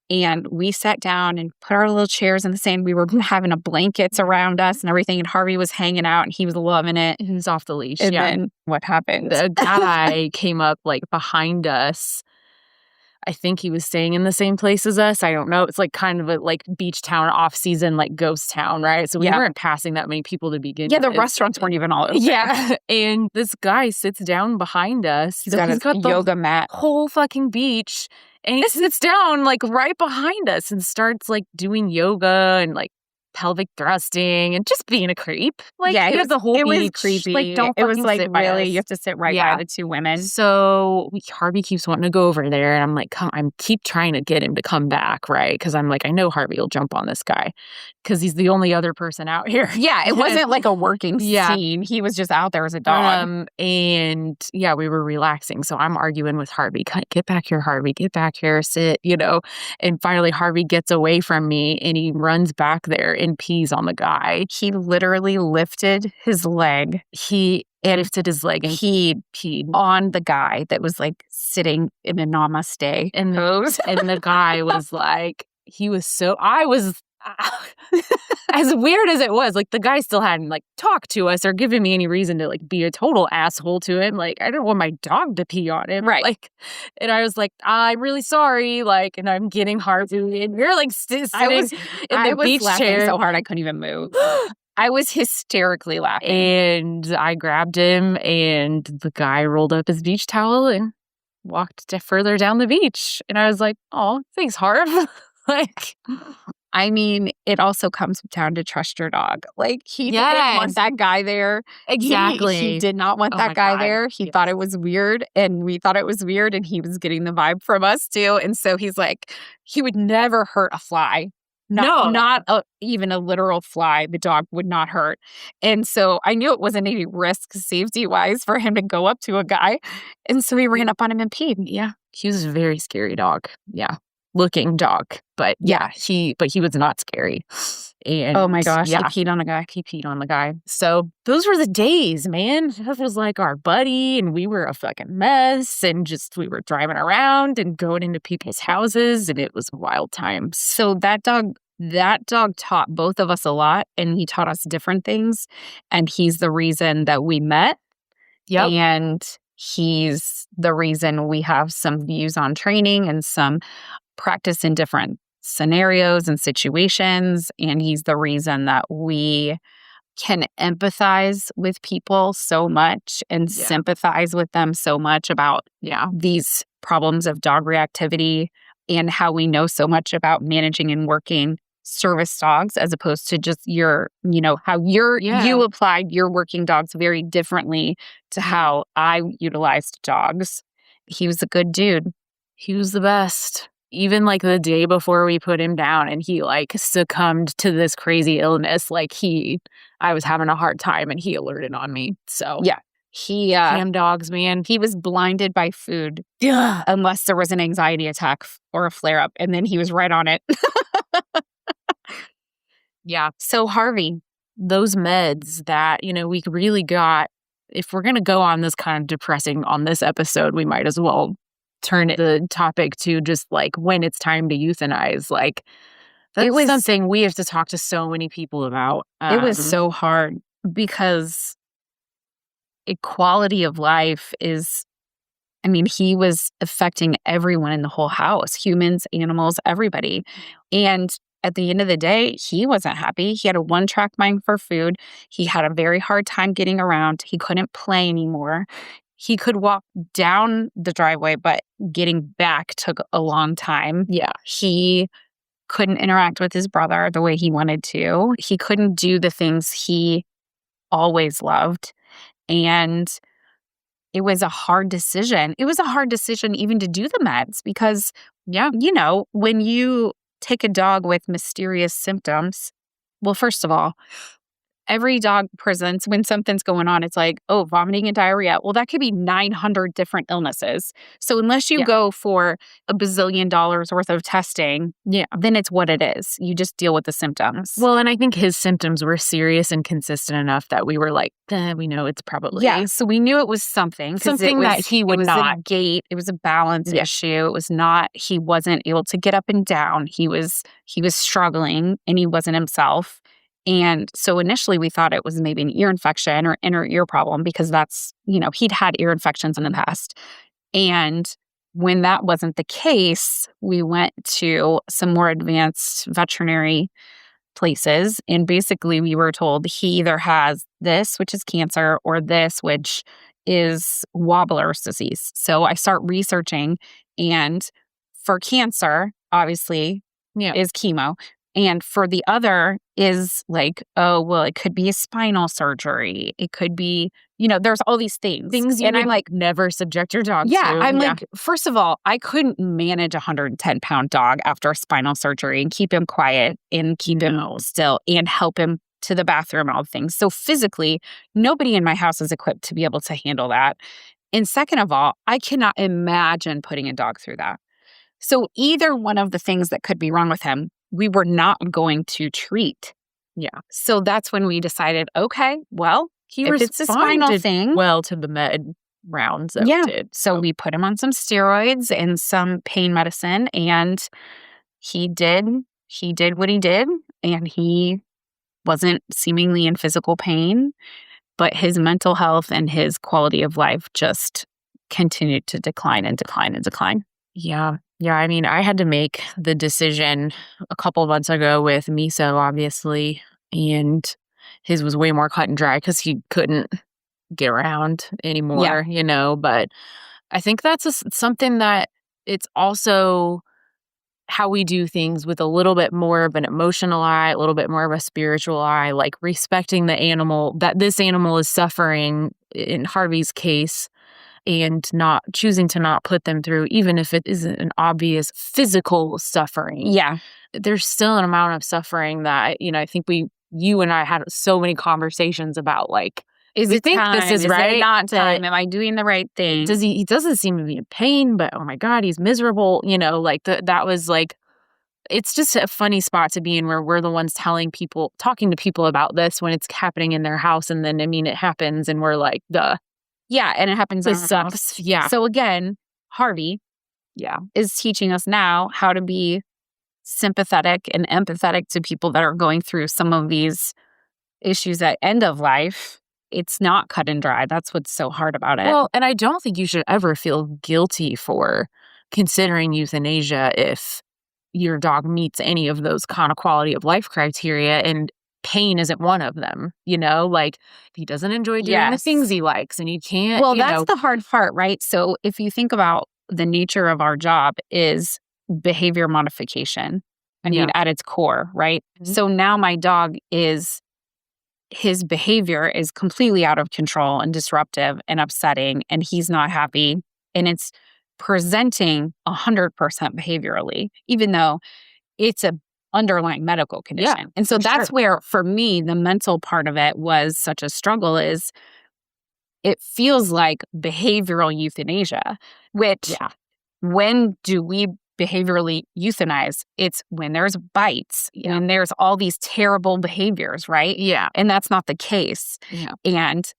Speaker 2: And we sat down and put our little chairs in the sand. We were having a blankets around us and everything. And Harvey was hanging out and he was loving it.
Speaker 3: He was off the leash.
Speaker 2: And then what happened?
Speaker 3: The guy came up like behind us. I think he was staying in the same place as us. I don't know. It's like kind of a like beach town, off season, like ghost town, right? So we weren't passing that many people to begin with.
Speaker 2: Yeah, the restaurants weren't even all open.
Speaker 3: Yeah. And this guy sits down behind us.
Speaker 2: He's got the yoga mat.
Speaker 3: Whole fucking beach. And he sits down like right behind us and starts like doing yoga and like pelvic thrusting and just being a creep. Like,
Speaker 2: yeah, it was the whole beach.
Speaker 3: Was creepy.
Speaker 2: Like, don't it was like really, you have to sit right by the two women.
Speaker 3: So Harvey keeps wanting to go over there, and I'm like, I'm keep trying to get him to come back, right? Because I'm like, I know Harvey will jump on this guy because he's the only other person out here.
Speaker 2: Yeah, it wasn't like a working scene. He was just out there as a dog.
Speaker 3: And yeah, we were relaxing. So I'm arguing with Harvey, get back here, Harvey, get back here, sit, And finally, Harvey gets away from me, and he runs back there and pees on the guy.
Speaker 2: He literally lifted his leg.
Speaker 3: He lifted his leg and
Speaker 2: he peed on the guy that was like sitting in a namaste pose.
Speaker 3: And the guy was like, as weird as it was, like the guy still hadn't like talked to us or given me any reason to like be a total asshole to him. Like, I don't want my dog to pee on him.
Speaker 2: Right.
Speaker 3: Like, and I was like, I'm really sorry. Like, and I'm getting Harvey, and we're like sitting in the beach chair
Speaker 2: so hard I couldn't even move. I was hysterically laughing.
Speaker 3: And I grabbed him, and the guy rolled up his beach towel and walked further down the beach. And I was like, oh, thanks, Harv. Like,
Speaker 2: I mean, it also comes down to trust your dog. Like, he didn't want that guy there.
Speaker 3: Exactly.
Speaker 2: He did not want that guy there. He thought it was weird, and we thought it was weird, and he was getting the vibe from us too. And so he's like, he would never hurt a fly. Not even a literal fly. The dog would not hurt. And so I knew it wasn't any risk safety-wise for him to go up to a guy. And so he ran up on him and peed.
Speaker 3: Yeah. He was a very scary dog. Yeah. Looking dog. But he was not scary. And
Speaker 2: oh my gosh, he peed on a guy.
Speaker 3: He peed on the guy. So those were the days, man. That was like our buddy, and we were a fucking mess, and we were driving around and going into people's houses, and it was a wild time.
Speaker 2: So that dog taught both of us a lot, and he taught us different things, and he's the reason that we met.
Speaker 3: Yep.
Speaker 2: And he's the reason we have some views on training and some practice in different scenarios and situations. And he's the reason that we can empathize with people so much and sympathize with them so much about these problems of dog reactivity, and how we know so much about managing and working service dogs as opposed to just how you applied your working dogs very differently to how I utilized dogs. He was a good dude.
Speaker 3: He was the best. Even like the day before we put him down and he like succumbed to this crazy illness, I was having a hard time and he alerted on me. So
Speaker 2: yeah,
Speaker 3: damn dogs, man.
Speaker 2: He was blinded by food.
Speaker 3: Yeah.
Speaker 2: Unless there was an anxiety attack or a flare up, and then he was right on it.
Speaker 3: Yeah.
Speaker 2: So Harvey,
Speaker 3: those meds that, we really got, if we're going to go on this kind of depressing on this episode, we might as well turn the topic to just like when it's time to euthanize. Like, that's something we have to talk to so many people about.
Speaker 2: It was so hard because quality of life he was affecting everyone in the whole house, humans, animals, everybody. And at the end of the day, he wasn't happy. He had a one-track mind for food. He had a very hard time getting around. He couldn't play anymore. He could walk down the driveway, but getting back took a long time.
Speaker 3: Yeah.
Speaker 2: He couldn't interact with his brother the way he wanted to. He couldn't do the things he always loved. And it was a hard decision. It was a hard decision even to do the meds because, when you take a dog with mysterious symptoms, well, first of all, every dog presents when something's going on. It's like, oh, vomiting and diarrhea. Well, that could be 900 different illnesses. So unless you go for a bazillion dollars worth of testing, then it's what it is. You just deal with the symptoms.
Speaker 3: Well, and I think his symptoms were serious and consistent enough that we were like, we know it's probably.
Speaker 2: Yeah, so we knew it was something.
Speaker 3: Something that he would not.
Speaker 2: It was a gait. It was a balance issue. It was not, he wasn't able to get up and down. He was struggling and he wasn't himself. And so initially we thought it was maybe an ear infection or inner ear problem because that's, he'd had ear infections in the past. And when that wasn't the case, we went to some more advanced veterinary places. And basically we were told he either has this, which is cancer, or this, which is Wobbler's disease. So I start researching, and for cancer, obviously, is chemo. And for the other is like, oh, well, it could be a spinal surgery. It could be, there's all these things.
Speaker 3: And I'm like, never subject your dog to.
Speaker 2: I'm like, first of all, I couldn't manage a 110-pound dog after a spinal surgery and keep him quiet and keep him still and help him to the bathroom and all the things. So physically, nobody in my house is equipped to be able to handle that. And second of all, I cannot imagine putting a dog through that. So either one of the things that could be wrong with him, we were not going to treat.
Speaker 3: Yeah.
Speaker 2: So that's when we decided, okay, well, if it's a spinal thing.
Speaker 3: Well, to the med rounds that we did.
Speaker 2: So we put him on some steroids and some pain medicine, and he did what he did, and he wasn't seemingly in physical pain, but his mental health and his quality of life just continued to decline and decline and decline.
Speaker 3: Yeah. Yeah, I mean, I had to make the decision a couple of months ago with Miso, obviously, and his was way more cut and dry because he couldn't get around anymore, but I think that's something that it's also how we do things with a little bit more of an emotional eye, a little bit more of a spiritual eye, like respecting the animal, that this animal is suffering in Harvey's case, and not choosing to not put them through, even if it isn't an obvious physical suffering.
Speaker 2: Yeah.
Speaker 3: There's still an amount of suffering that, I think you and I had so many conversations about, like,
Speaker 2: is it
Speaker 3: think
Speaker 2: time?
Speaker 3: This is right?
Speaker 2: It not time? Am I doing the right thing?
Speaker 3: He doesn't seem to be in pain, but oh my God, he's miserable. That was like, it's just a funny spot to be in where we're the ones talking to people about this when it's happening in their house. And then, it happens and we're like, duh.
Speaker 2: Yeah, and it happens.
Speaker 3: This sucks. Yeah.
Speaker 2: So again, Harvey, is teaching us now how to be sympathetic and empathetic to people that are going through some of these issues at end of life. It's not cut and dry. That's what's so hard about it.
Speaker 3: Well, and I don't think you should ever feel guilty for considering euthanasia if your dog meets any of those kind of quality of life criteria, and pain isn't one of them, like he doesn't enjoy doing the things he likes and he can't.
Speaker 2: Well, that's the hard part, right? So if you think about the nature of our job is behavior modification, at its core, right? Mm-hmm. So now my dog his behavior is completely out of control and disruptive and upsetting, and he's not happy, and it's presenting 100% behaviorally, even though it's a underlying medical condition.
Speaker 3: Yeah,
Speaker 2: and so that's where, for me, the mental part of it was such a struggle. Is it feels like behavioral euthanasia, which when do we behaviorally euthanize? It's when there's bites and there's all these terrible behaviors, right?
Speaker 3: Yeah.
Speaker 2: And that's not the case.
Speaker 3: Yeah.
Speaker 2: And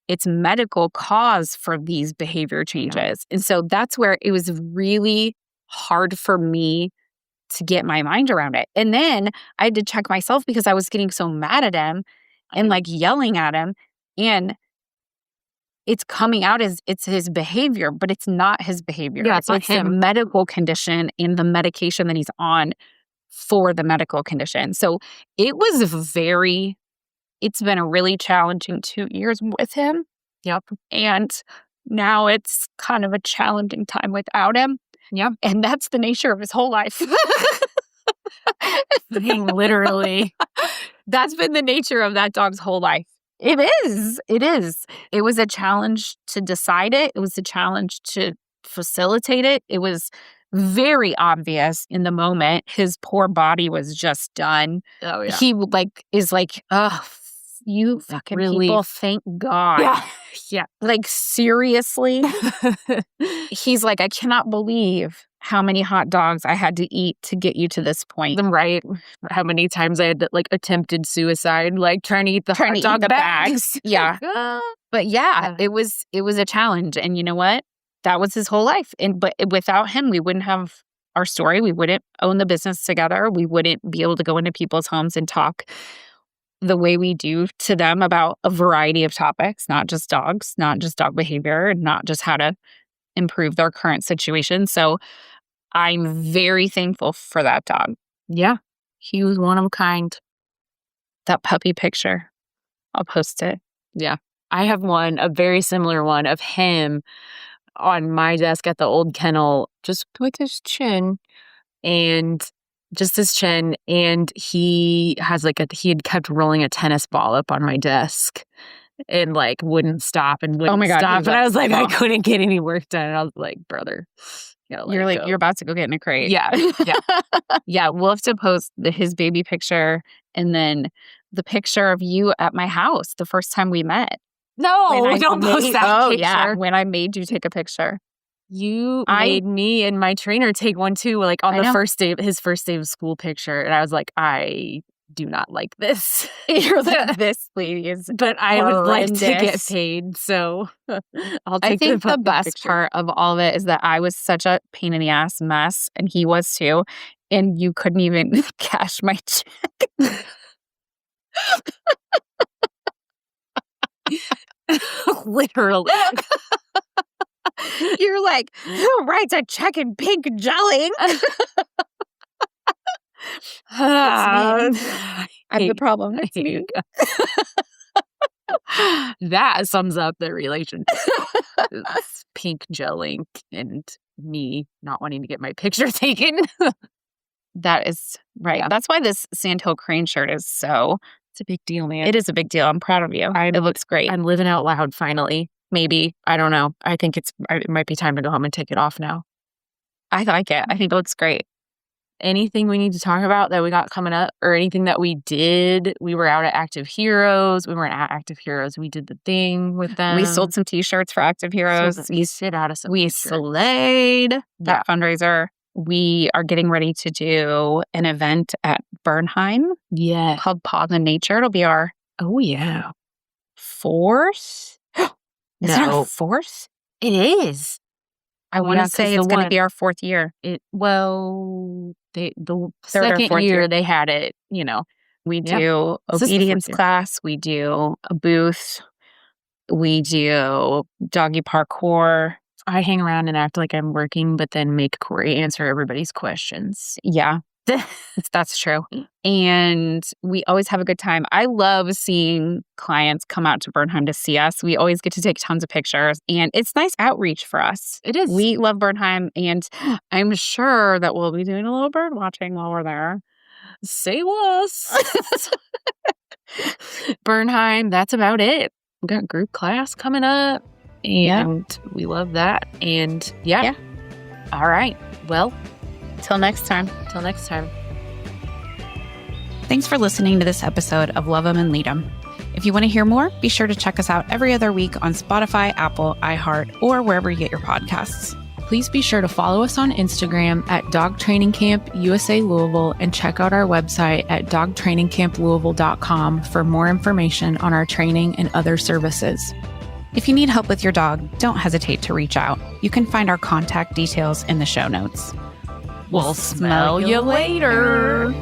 Speaker 2: it's medical cause for these behavior changes. And so that's where it was really hard for me to get my mind around it. And then I had to check myself because I was getting so mad at him and like yelling at him, and it's coming out as it's his behavior, but it's not his behavior.
Speaker 3: Yeah, it's
Speaker 2: the medical condition and the medication that he's on for the medical condition. So it's been a really challenging 2 years with him.
Speaker 3: Yep.
Speaker 2: And now it's kind of a challenging time without him.
Speaker 3: Yep.
Speaker 2: And that's the nature of his whole life.
Speaker 3: Literally.
Speaker 2: That's been the nature of that dog's whole life. It is. It was a challenge to decide it. It was a challenge to facilitate it. It was very obvious in the moment. His poor body was just done.
Speaker 3: Oh, yeah.
Speaker 2: He is like, oh, You fucking
Speaker 3: relief.
Speaker 2: people, thank God.
Speaker 3: Yeah.
Speaker 2: Like, seriously? He's like, I cannot believe how many hot dogs I had to eat to get you to this point.
Speaker 3: Right. How many times I had like attempted suicide, like trying to eat the hot dog bags.
Speaker 2: Yeah. But yeah, it was a challenge. And you know what? That was his whole life. But without him, we wouldn't have our story. We wouldn't own the business together. We wouldn't be able to go into people's homes and talk the way we do to them about a variety of topics, not just dogs, not just dog behavior, and not just how to improve their current situation. So I'm very thankful for that dog.
Speaker 3: Yeah. He was one of a kind.
Speaker 2: That puppy picture, I'll post it.
Speaker 3: Yeah. I have a very similar one of him on my desk at the old kennel, just with his chin. And just his chin, and he had kept rolling a tennis ball up on my desk and like wouldn't stop and wouldn't stop. And I was like, I couldn't get any work done. And I was like, brother,
Speaker 2: you're like, you're about to go get in a crate.
Speaker 3: Yeah.
Speaker 2: Yeah. We'll have to post his baby picture and then the picture of you at my house the first time we met.
Speaker 3: No, don't post that picture.
Speaker 2: Yeah, when I made you take a picture.
Speaker 3: You made me and my trainer take one too, like on the first day, his first day of school picture. And I was like, I do not like this.
Speaker 2: You're like, this please.
Speaker 3: But I would like to get paid. So
Speaker 2: I think the best part of all of it is that I was such a pain in the ass mess, and he was too. And you couldn't even cash my check.
Speaker 3: Literally.
Speaker 2: You're like, who writes a check in pink jelly? I'm the problem.
Speaker 3: That's me. That sums up the relationship. Pink gelling and me not wanting to get my picture taken.
Speaker 2: That is right. Yeah. That's why this Sandhill Crane shirt is
Speaker 3: it's a big deal, man.
Speaker 2: It is a big deal. I'm proud of you. It looks great.
Speaker 3: I'm living out loud finally. Maybe. I don't know. I think it might be time to go home and take it off now.
Speaker 2: I like it. I think it looks great.
Speaker 3: Anything we need to talk about that we got coming up or anything that we did? We were out at Active Heroes. We weren't at Active Heroes. We did the thing with them.
Speaker 2: We sold some t-shirts for Active Heroes.
Speaker 3: We sit out of some
Speaker 2: We slayed that fundraiser. We are getting ready to do an event at Bernheim.
Speaker 3: Yeah.
Speaker 2: Called Pause in Nature. It'll be our fourth. Is it our fourth?
Speaker 3: It is.
Speaker 2: I want to say it's going to be our fourth year.
Speaker 3: The second year they had it,
Speaker 2: We do obedience class. We do a booth. We do doggy parkour.
Speaker 3: I hang around and act like I'm working, but then make Cory answer everybody's questions.
Speaker 2: Yeah. That's true. And we always have a good time. I love seeing clients come out to Bernheim to see us. We always get to take tons of pictures, and it's nice outreach for us.
Speaker 3: It is.
Speaker 2: We love Bernheim, and I'm sure that we'll be doing a little bird watching while we're there.
Speaker 3: Say less. Bernheim, that's about it. We got group class coming up, and we love that. And yeah. All right. Well,
Speaker 2: Till next time. Thanks for listening to this episode of Love 'Em and Lead 'Em. If you want to hear more, be sure to check us out every other week on Spotify, Apple, iHeart, or wherever you get your podcasts.
Speaker 1: Please be sure to follow us on Instagram at Dog Training Camp USA Louisville and check out our website at dogtrainingcamplouisville.com for more information on our training and other services.
Speaker 2: If you need help with your dog, don't hesitate to reach out. You can find our contact details in the show notes.
Speaker 3: We'll smell you later.